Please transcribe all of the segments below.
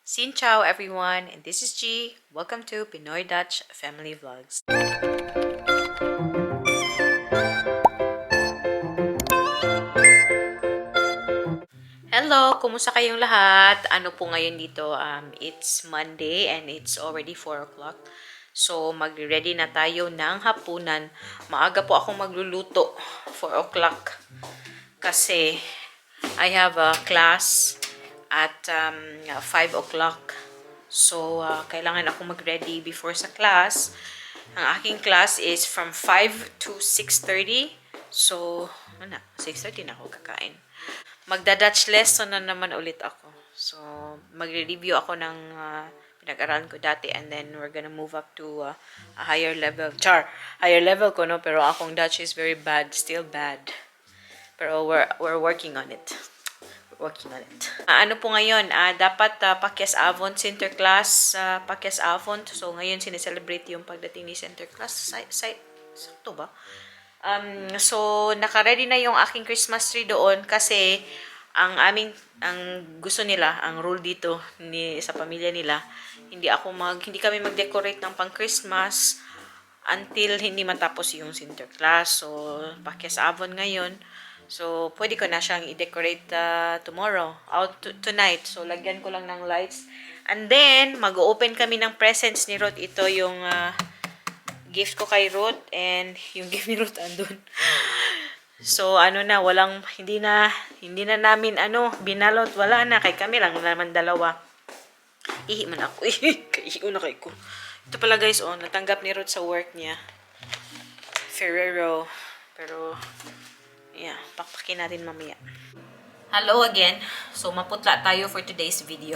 Xin chào everyone, and this is G. Welcome to Pinoy Dutch Family Vlogs. Hello, kumusta kayong lahat? Ano po ngayon dito? It's Monday and it's already 4 o'clock. So, mag-ready na tayo ng hapunan. Maaga po akong magluluto, 4 o'clock. Kasi, I have a class at 5 o'clock. So, kailangan ako mag-ready before sa class. Ang aking class is from 5 to 6:30. So, ano na, 6:30 na ako kakain. Magda-Dutch lesson na naman ulit ako. So, magre-review ako ng pinag-aralan ko dati and then we're gonna move up to a higher level. Higher level ko, no? Pero akong Dutch is very bad. Still bad. Pero we're working on it. Working on it. Ano po ngayon? Dapat Pakyas Avon Center Class. Pakyas Avon. So, ngayon sineselebrate yung pagdating ni Center Class. Sakto ba? So, naka-ready na yung aking Christmas tree doon kasi ang gusto nila, ang rule dito sa pamilya nila, hindi kami mag-decorate ng pang-Christmas until hindi matapos yung Center Class. So, Pakyas Avon ngayon. So, pwede ko na siyang i-decorate tomorrow, tonight. So, lagyan ko lang ng lights. And then, mag-open kami ng presents ni Ruth. Ito yung gift ko kay Ruth and yung gift ni Ruth andun. So, hindi na namin, binalot. Wala na, kay kami lang naman dalawa. Ihi man ako. Ihi na kay ko. Ito pala guys, natanggap ni Ruth sa work niya. Ferrero. Pero, yeah, pakpakin natin mamaya. Hello again. So, maputla tayo for today's video.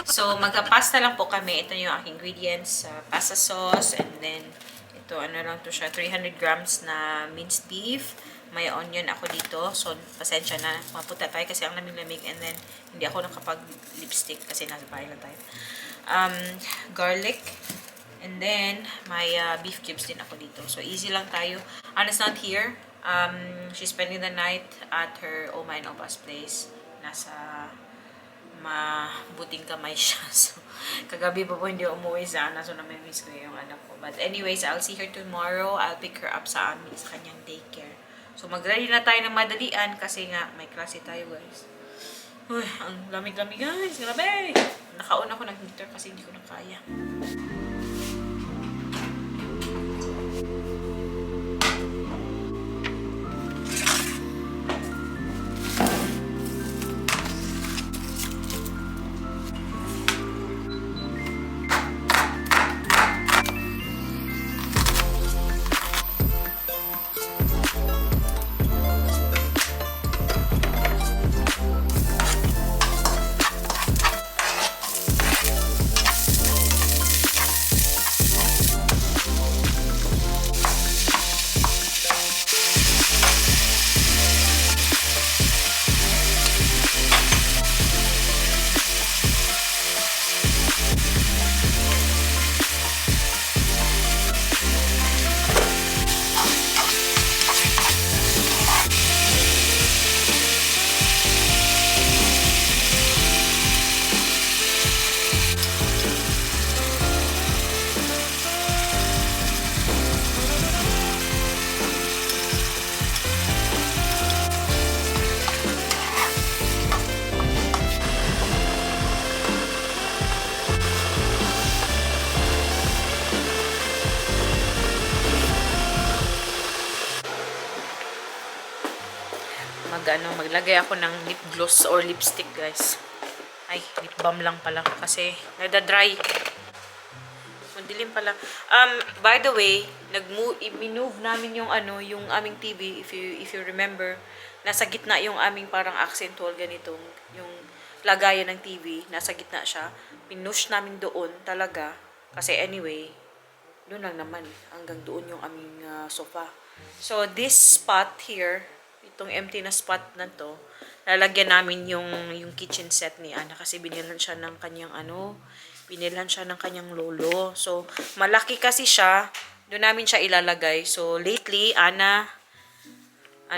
So, magka-pasta lang po kami. Ito yung aking ingredients. Pasta sauce. And then, ito, lang to siya. 300 grams na minced beef. May onion ako dito. So, pasensya na. Maputla tayo kasi ang lamig-lamig. And then, hindi ako nakapag-lipstick kasi nasa bahay lang tayo. Garlic. And then, may beef cubes din ako dito. So, easy lang tayo. Anna's not here. She's spending the night at her Oma and Opa's place. Nasa mabuting kamay siya. So, kagabi pa po hindi umuwi sana. So, namimiss ko yung anak ko. But anyways, I'll see her tomorrow. I'll pick her up sa kanyang daycare. So, mag-ready na tayo ng madalian kasi nga, may klase tayo guys. Uy, ang lamig-lamig guys. Grabe! Nakaon ako ng heater kasi hindi ko na kaya. Maglagay ako ng lip gloss or lipstick guys. Ay, lip balm lang pala kasi nagda-dry. Mandilim pala. By the way, i-move namin yung yung aming TV, if you remember, nasa gitna yung aming parang accent wall ganito, yung lagayan ng TV, nasa gitna siya. Pinush namin doon talaga kasi anyway, doon lang naman hanggang doon yung aming sofa. So this spot here, itong empty na spot na to, lalagyan namin yung kitchen set ni Ana kasi binilhan siya ng kanyang lolo. So, malaki kasi siya, doon namin siya ilalagay. So, lately, Ana,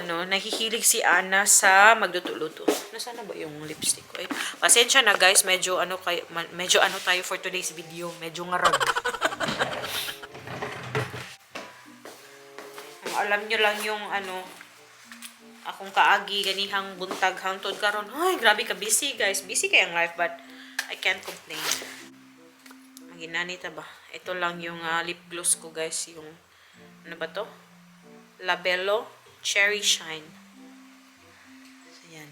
nahihilig si Ana sa magluto-luto. Nasaan na ba yung lipstick ko? Ay, pasensya na guys, medyo ano tayo for today's video, medyo ngarag. Alam nyo lang yung akong kaagi ganihang buntag hangtod karon. Ay, grabe ka busy guys. Busy kayang life but I can't complain. Maginanita ba? Ito lang yung lip gloss ko guys, yung ano ba to? Labello Cherry Shine. Ayan.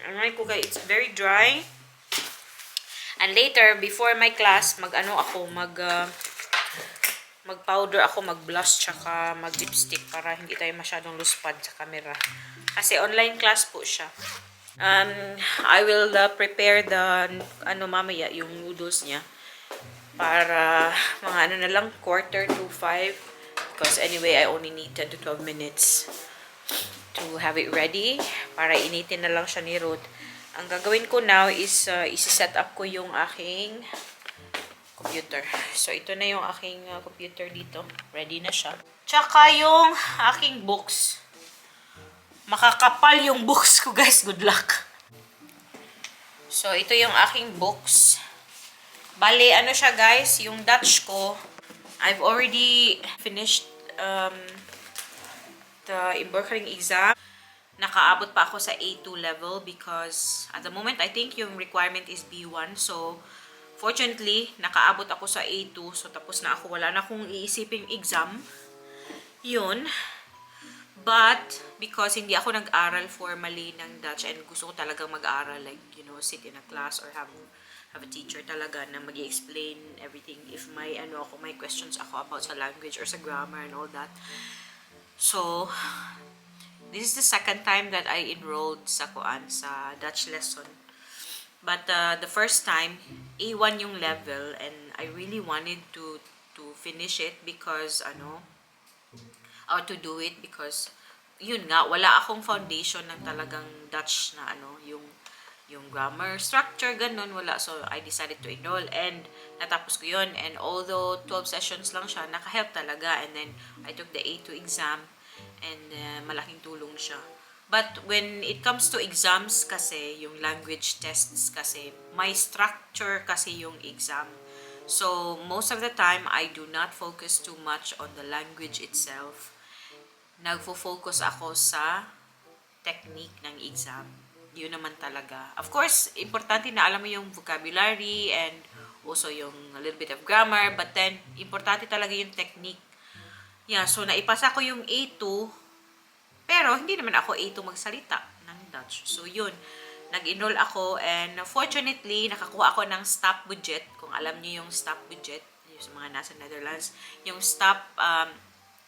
Ayan ko guys, it's very dry. And later, before my class, mag-powder ako, mag-blush, tsaka mag-lipstick para hindi tayo masyadong luspad sa camera. Kasi online class po siya. I will prepare the, mamaya, yung noodles niya. Para, mga na lang, 4:45. Because anyway, I only need 10 to 12 minutes to have it ready. Para initin na lang siya ni Ruth. Ang gagawin ko now is, isi-set up ko yung aking computer. So, ito na yung aking computer dito. Ready na siya. Tsaka yung aking books. Makakapal yung books ko, guys. Good luck. So, ito yung aking books. Bale, ano siya, guys? Yung Dutch ko, I've already finished the Imburkering exam. Nakaabot pa ako sa A2 level because at the moment, I think yung requirement is B1. So, fortunately, nakaabot ako sa A2. So, tapos na ako. Wala na akong iisiping exam. Yun. But, because hindi ako nag-aral formally ng Dutch and gusto ko talagang mag-aral, like, sit in a class or have a teacher talaga na mag-explain everything if may questions ako about sa language or sa grammar and all that. So, this is the second time that I enrolled sa Dutch lesson. But the first time, A1 yung level and I really wanted to finish it because or to do it because yun nga, wala akong foundation ng talagang Dutch na yung grammar structure, ganun, wala. So, I decided to enroll and natapos ko yun. And although 12 sessions lang siya, nakahelp talaga. And then, I took the A2 exam and malaking tulong siya. But when it comes to exams kasi, yung language tests kasi, may structure kasi yung exam. So, most of the time, I do not focus too much on the language itself. Nagfo-focus ako sa technique ng exam. Yun naman talaga. Of course, importante na alam mo yung vocabulary and also yung a little bit of grammar. But then, importante talaga yung technique. Yeah, so naipasa ko yung A2. Pero, hindi naman ako A2 magsalita ng Dutch. So, yun. Nag-enroll ako and fortunately, nakakuha ako ng stop budget. Kung alam niyo yung stop budget, yung sa mga nasa Netherlands, yung stop,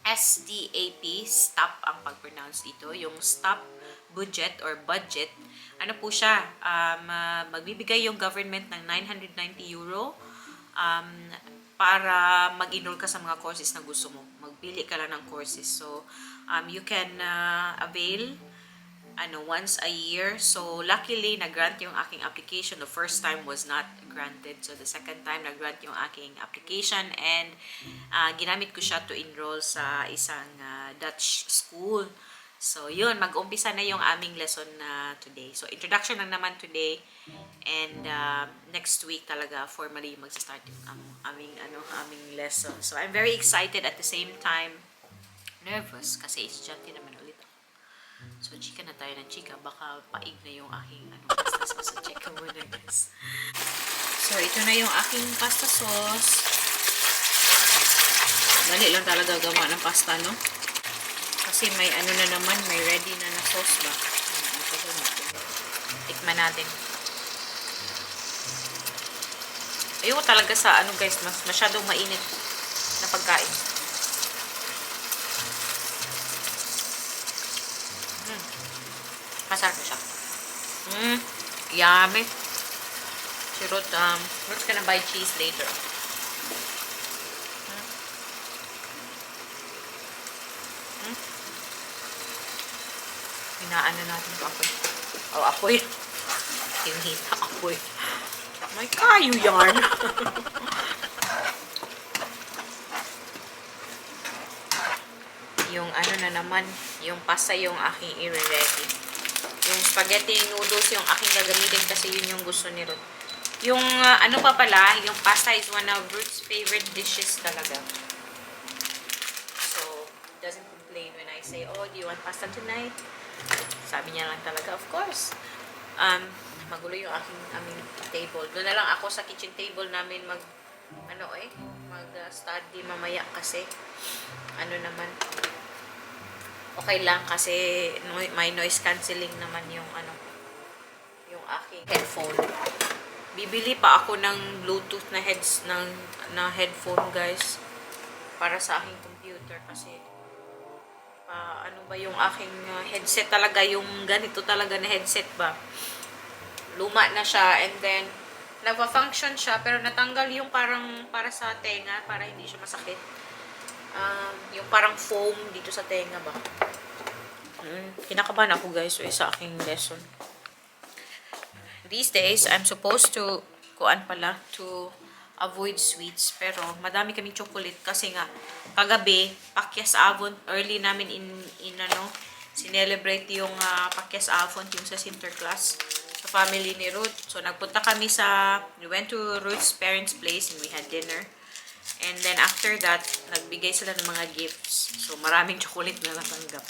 S-T-A-P, stop ang pag-pronounce dito. Yung stop budget or budget, ano po siya, magbibigay yung government ng 990 euro para mag-enroll ka sa mga courses na gusto mo. Magpili ka lang ng courses. So, you can avail once a year. So, luckily, nag-grant yung aking application. The first time was not granted. So, the second time, nag-grant yung aking application and ginamit ko siya to enroll sa isang Dutch school. So, yun, mag-umpisa na yung aming lesson today. So, introduction lang naman today. And next week talaga, formally, magsa-start yung aming lesson. So, I'm very excited at the same time. Nervous kasi estudyante naman ulit ako. So, chika na tayo ng chika. Baka paig na yung aking pasta sauce. So, chika muna guys. So, ito na yung aking pasta sauce. Dali lang talaga gawa ng pasta, no? Kasi may na naman, may ready na sauce ba? Tikman natin. Ayoko talaga sa guys, masyadong mainit na pagkain. Masarap siya. Yummy. Si Ruth, Ruth's gonna buy cheese later. Hinaan na natin ito apoy. Oh, apoy. Hinita apoy. May kayo yan. yung ano na naman, yung pasta yung aking i-ready. Yung spaghetti noodles yung aking gagamitin kasi yun yung gusto ni Ruth. Yung ano pa pala, yung pasta is one of Ruth's favorite dishes talaga. So, doesn't complain when I say, oh, do you want pasta tonight? Sabi niya lang talaga, of course. Magulo yung aming table. Doon na lang ako sa kitchen table namin mag-study mamaya kasi ano naman, okay lang kasi may noise cancelling naman yung aking headphone. Bibili pa ako ng Bluetooth na headphone, guys, para sa aking computer kasi ano ba yung aking headset talaga, yung ganito talaga na headset ba. Luma na siya and then nagpa-function siya pero natanggal yung parang para sa tenga para hindi siya masakit. Yung parang foam dito sa tenga ba. Kinakabahan ako, guys, sa aking lesson. These days, I'm supposed to to avoid sweets pero madami kaming chocolate kasi nga kagabi Pakyas Avon early namin sinelebrate yung Pakyas Avon yung sa Sinterklaas sa family ni Ruth. So nagpunta kami we went to Ruth's parents' place and we had dinner. And then after that, nagbigay sila ng mga gifts. So maraming chocolate na natanggap.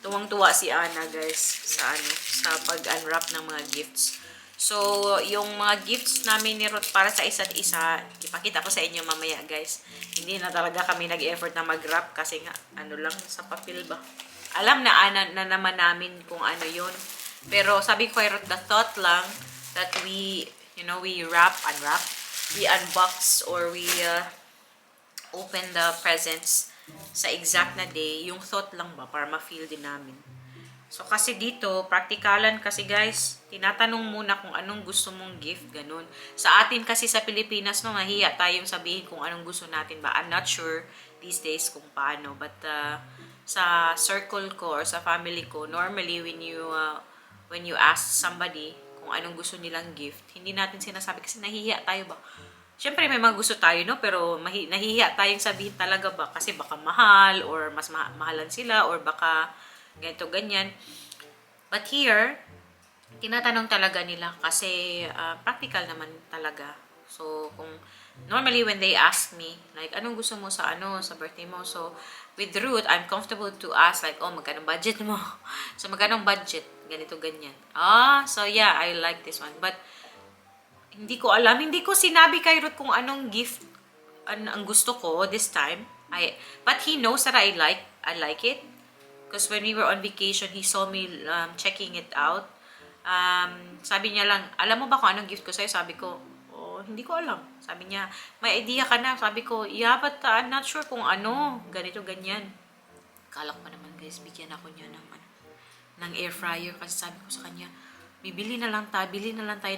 Tuwang-tuwa si Ana, guys, sa pag-unwrap ng mga gifts. So, yung mga gifts namin ni Ruth para sa isa't isa, ipakita ko sa inyo mamaya, guys. Hindi na talaga kami nag-effort na mag-wrap kasi nga, lang, sa papel ba. Alam na naman namin kung ano yun. Pero sabi ko kay Ruth, the thought lang that we unwrap, we unbox, or we open the presents sa exact na day, yung thought lang ba, para ma-feel din namin. So, kasi dito, praktikalan kasi, guys, tinatanong muna kung anong gusto mong gift, ganun. Sa atin kasi sa Pilipinas, mahiya tayong sabihin kung anong gusto natin ba. I'm not sure these days kung paano, but sa circle ko or sa family ko, normally when you ask somebody kung anong gusto nilang gift, hindi natin sinasabi kasi nahihiya tayo ba. Siyempre may mga gusto tayo, no? Pero nahihiya tayong sabihin talaga ba kasi baka mahal or mas mahalan sila or baka ganito ganyan. But here, tinatanong talaga nila kasi practical naman talaga. So kung normally when they ask me like anong gusto mo sa birthday mo, so with Ruth I'm comfortable to ask like, oh, magkano budget mo? So magkano budget, ganito ganyan. So yeah, I like this one, but hindi ko alam, hindi ko sinabi kay Ruth kung anong gift ang gusto ko this time. But he knows that I like it. Because when we were on vacation, he saw me checking it out. Sabi niya lang, alam mo ba kung anong gift ko sa'yo? Sabi ko, oh, hindi ko alam. Sabi niya, may idea ka na. Sabi ko, yeah, but I'm not sure kung ano. Ganito, ganyan. Kala ko pa naman, guys, bigyan ako niya ng air fryer. Kasi sabi ko sa kanya, bili na lang tayo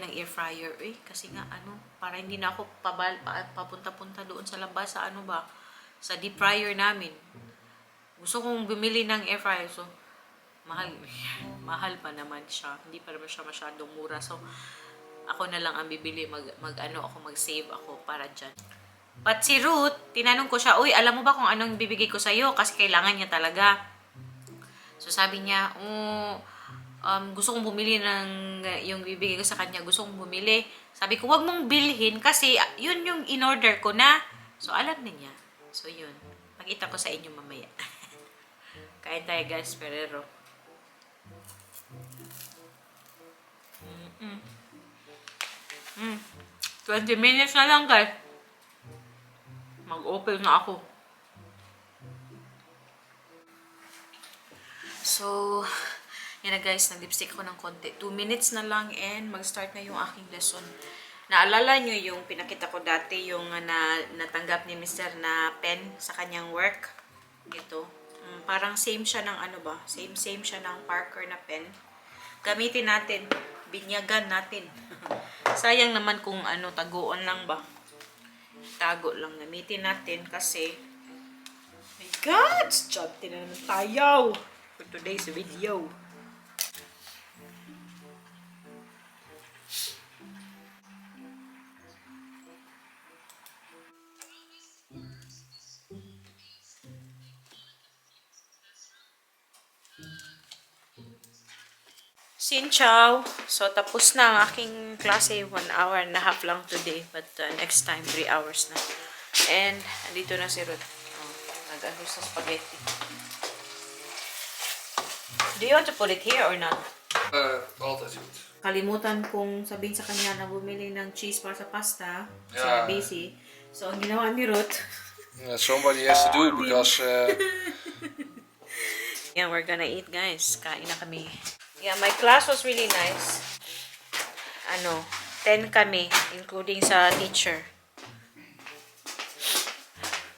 ng air fryer. Kasi nga, para hindi na ako papunta-punta doon sa labas sa deep fryer namin. Gusto kong bumili ng air fryer. So, mahal pa naman siya. Hindi pa naman siya masyadong mura. So, ako na lang ang bibili. Mag-save ako para dyan. But si Ruth, tinanong ko siya, uy, alam mo ba kung anong bibigay ko sa'yo? Kasi kailangan niya talaga. So, sabi niya, gusto kong bumili ng yung bibigay ko sa kanya. Gusto kong bumili. Sabi ko, wag mong bilhin kasi yun yung in-order ko na. So, alam na niya. So, yun. Pakita ko sa inyo mamaya. Kain tayo, guys, Ferrero. 20 minutes na lang, guys. Mag-open na ako. So, yan na, guys. Nag-lipstick ako ng konti. 2 minutes na lang and mag-start na yung aking lesson. Naalala nyo yung pinakita ko dati, yung natanggap ni Mr. na pen sa kanyang work? Ito. Parang same siya ng same siya ng Parker na pen. Gamitin natin. Binyagan natin. Sayang naman kung taguan lang ba. Tago lang. Gamitin natin kasi my God! Job na naman tayo for today's video. Xin chào! So, tapos na ang aking klase. 1 hour and a half lang today. But next time, 3 hours na. And, andito na si Ruth. Oh, nag-ano sa spaghetti. Do you want to put it here or not? Altijd goed. Kalimutan kong sabihin sa kanya na bumili ng cheese para sa pasta. Kasi Yeah. busy. So, ang ginawa ni Ruth. Somebody has to do it because Yeah, we're gonna eat, guys. Kain na kami. Yeah, my class was really nice. 10 kami, including sa teacher.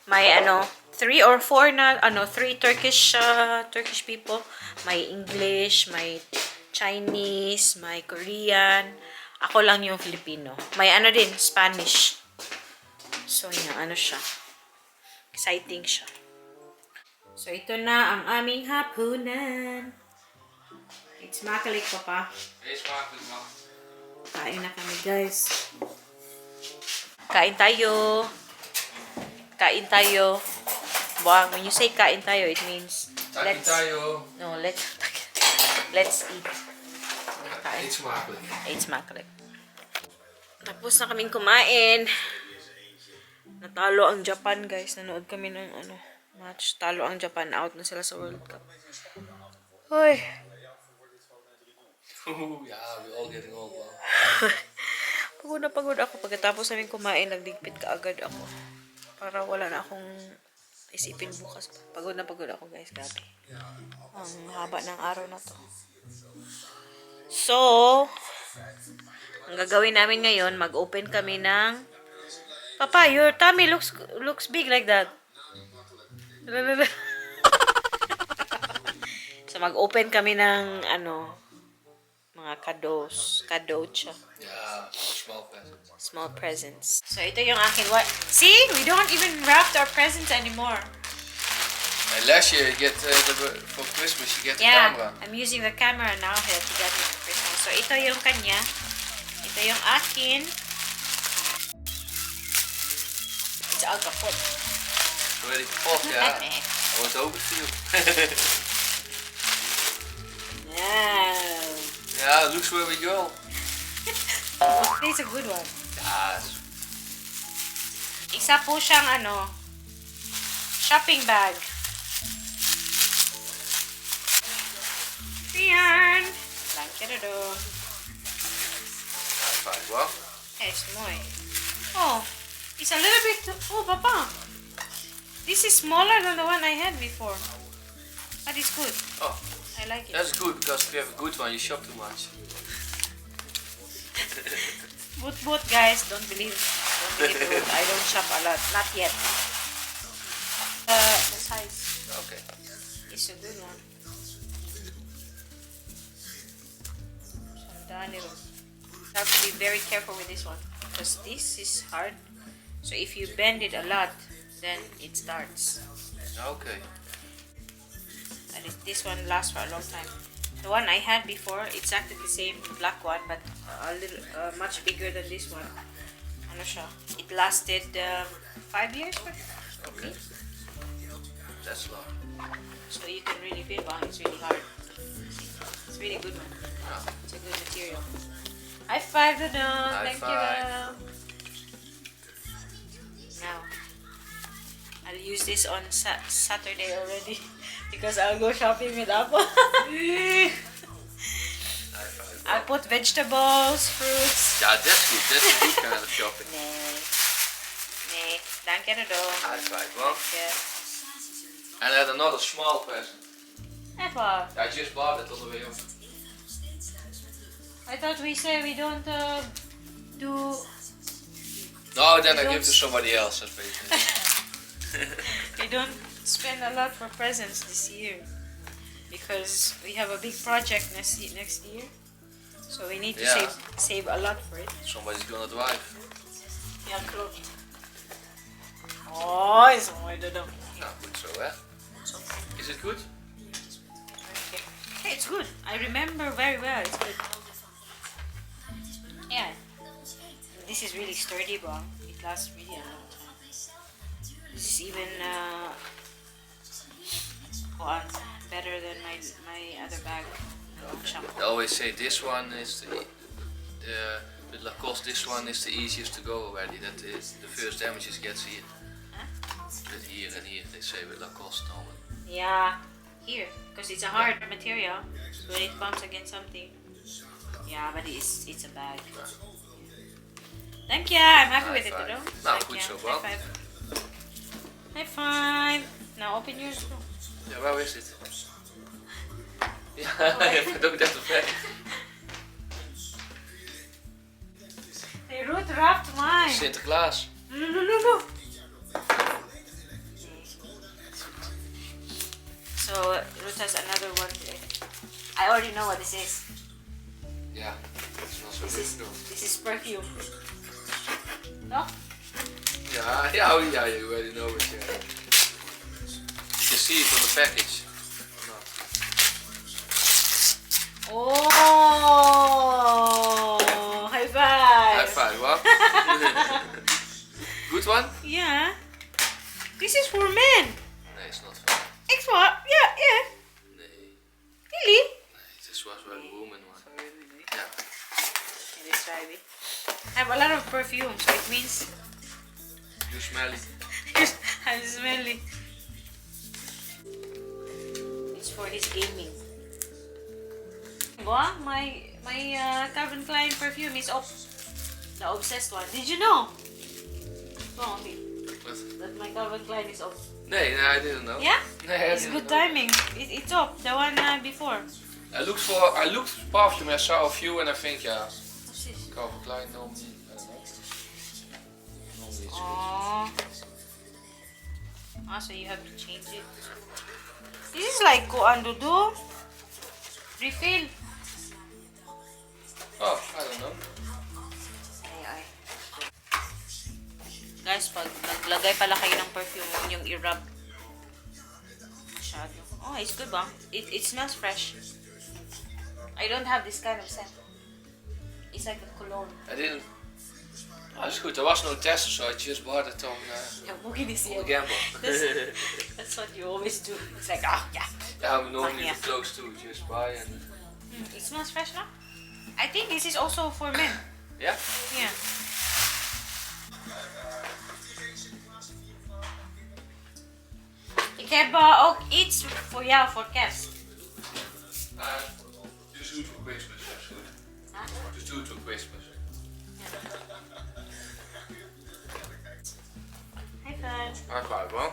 May 3 or 4 na, 3 Turkish people. May English, may Chinese, may Korean. Ako lang yung Filipino. May din, Spanish. So, yun, siya. Exciting siya. So, ito na ang aming hapunan. It's makalik, Papa. Kain na kami, guys. Kain tayo. Kain tayo. Buang, when you say kain tayo, it means let's eat. Kain. eet smakelijk. Eat smakelijk. Tapos na kaming kumain. Natalo ang Japan, guys. Nanood kami ng match. Talo ang Japan. Out na sila sa World Cup. Hoy. Ja, we're all getting old, man. Pagod na pagod ako. Pagkatapos namin kumain, nagligpit ka agad ako. Para wala na akong isipin bukas. Pagod na pagod ako, guys. Grabe. Ang haba ng araw na to. So, ang gagawin namin ngayon, mag-open kami ng... Papa, your tummy looks big like that. So, mag-open kami ng mga kadocha. Ja, small present. Small presents. So, ito yung akin. What? See? We don't even wrap our presents anymore. And last year you get for Christmas you get the Yeah, camera. I'm using the camera now here to get it for Christmas. So, ito yung kanya. Ito yung akin. It's all kapot. Ready to pop, ja. I was open for you. Wow. Yeah, looks where we go. This is a good one. Ja, Isa po siyang shopping bag. Yan. Langkero. fine, well. Es muy. Oh, it's a little bit. Oh, Papa. This is smaller than the one I had before. But it's good. Oh, I like it. that's good because if you have a good one you shop too much. Boot, guys. Don't believe Boot. I don't shop a lot. Not yet. The size Okay. is a good one. Sandali rin. You have to be very careful with this one because this is hard. So if you bend it a lot, then it starts. Okay. And this one lasts for a long time. The one I had before, it's actually the same black one, but a little much bigger than this one. Ano siya? It lasted 5 years. Okay. That's long. So you can really feel it's really hard. It's really good one. Yeah. It's a good material. High five, Dodon. High Thank five. you. Now, I'll use this on Saturday already because I'll go shopping with Apple. High five. I'll put vegetables, fruits. Yeah, that's good. That's a good kind of shopping. Nee. Dank je, Dodon. High five, well. Yeah. And I had another small present. Eva, I just bought it on the way home. I thought we said we don't do... No, then I don't give to somebody else. That's basically. We don't spend a lot for presents this year because we have a big project next year, so we need to Yeah. save a lot for it. Somebody's gonna drive. Ja, klopt. Oh, is mooi dat dan. Nou, goed zo, hè? Is it good? Okay. Hey, it's good. I remember very well. It's good. Yeah. This is really sturdy, bro. It lasts really a long time. This is even better than my other bag. They always say this one is with Lacoste. This one is the easiest to go already. That is the first damages gets here. But here and here they say with Lacoste normally. Yeah, here, because it's a hard material when it bumps against something. Yeah, but it's a bag. Thank you. I'm happy with it, High though. five. Nou, Thank goed you. zo, High Bob. five. High five. Now open yours too. Ja, waar is het? Ja, je hebt het ook net op weg. They root wrapped mine. Sinterklaas. No. So Ruth has another one. I already know what this is. Ja, dat is wel zo difficult. This is perfume. No? Yeah, you already know it. Yeah. You can see it on the package. Oh, high five. High five, what? Good one? Yeah. This is for men. Nee, it's not fun. It's what? Yeah. Nee, Really? this was for a woman one. Yeah. It is baby. I have a lot of perfume, so it means You smelly. I'm smelly. It's for his gaming. Wow, my Calvin Klein perfume is off. The obsessed one. Did you know? No, okay. What? That my Calvin Klein is off. Nee, I didn't know. Yeah? Nee, I It's didn't good know. timing. It's off. The one before. I looked for perfume. I saw a few and I think What's this? Calvin Klein normally. I don't know. Normally it's Oh. Ah, so you have to change it. This is like Kuandudu. Refill. Oh, I don't know. Ay. Guys, pag naglagay pala kayo ng perfume, huwag niyong i-rub. Masyado. Oh, it's good ba? It smells fresh. I don't have this kind of scent. It's like a cologne. I didn't. Dat is goed, er was no test, so I just bought it on Yeah, boogie this the year. gamble. That's what you always do. It's like, oh, yeah. Yeah, we normally Yeah. do close to just buy and It smells fresh, no? I think this is also for men. yeah. Yeah. Ik heb ook iets voor jou, voor kerst. Just do it for Christmas, that's good. Huh? Just do it for Christmas. High five. High five, man.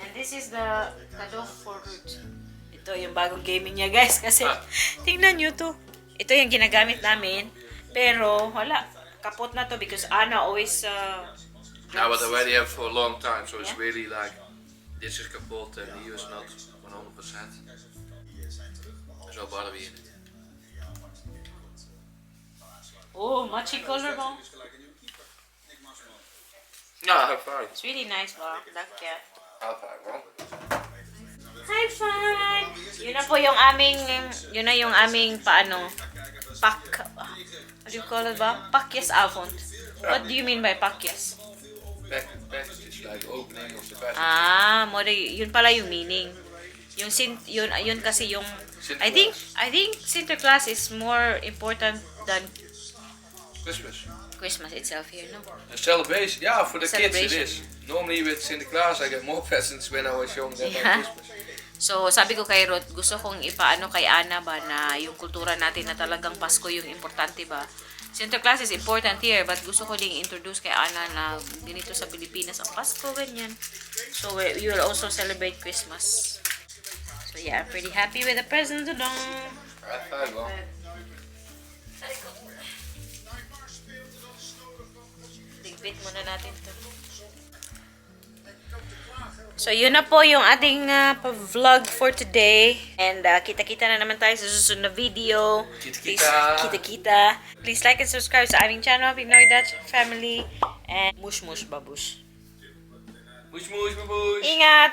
And this is the cadeau for Ruth. Ito yung bagong gaming niya, guys. Kasi, tingnan nyo to. Ito yung ginagamit namin. Pero, wala. Kapot na to because Anna always Yeah, but I already have for a long time, so it's Yeah? really like this is kapot and here is not 100%. There's no battery in it. Oh, matching color mo. Yeah, high five. It's really nice, ba? Thank you. High five, man. High five! Yun na po yung aming, yun na yung aming paano, what do you call it ba? Pakyes Avon. What do you mean by pakyes? Package is like opening of the package. Ah, yun pala yung meaning. Yung yun kasi yung I think Sinterklaas is more important than Christmas. Christmas itself here, no? A celebration, yeah, for the kids it Celebration. is. Normally with Sinterklaas I get more presents when I was young than Yeah. on Christmas. So, sabi ko kay Ruth, gusto kong ipaano kay Ana ba na yung kultura natin na talagang Pasko yung importante ba. Sinterklaas is important here, but gusto ko ding introduce kay Ana na ganito sa Pilipinas ang Pasko, ganyan. So, we will also celebrate Christmas. So, yeah, I'm pretty happy with the present today. High five, man. Digpit muna natin to. So, yun na po yung ating vlog for today. And kita-kita na naman tayo sa susunod na video. Kita-kita. Kita-kita. Please like and subscribe sa aming channel, Pinoy Dutch Family. And mush mush babush. Mush, mush, mush. Ingat!